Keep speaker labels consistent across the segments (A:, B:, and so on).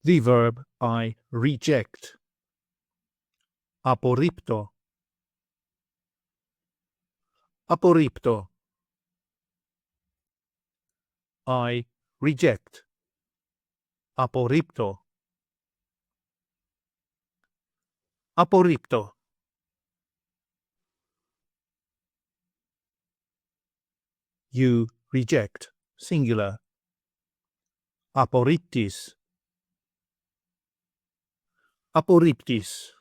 A: The verb I reject. Απορρίπτω. Απορρίπτω. I reject. Απορρίπτω. Απορρίπτω. You reject. Singular. Απορρίπτεις. Απορρίπτεις.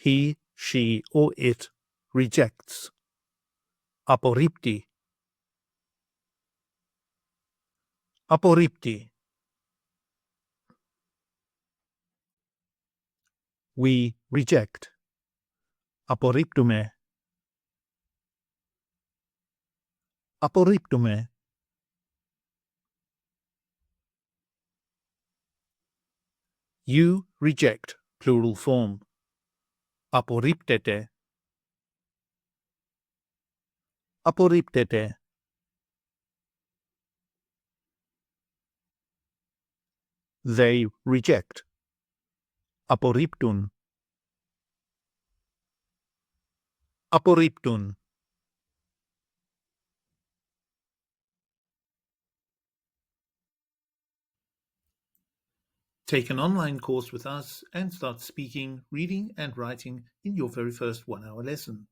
A: He, she, or it rejects. Απορρίπτει. Απορρίπτει. We reject. Απορρίπτουμε. Απορρίπτουμε. You reject. Plural form. Απορρίπτεται. Απορρίπτεται. They reject. Απορρίπτουν. Απορρίπτουν. Take an online course with us and start speaking, reading and writing in your very first 1-hour lesson.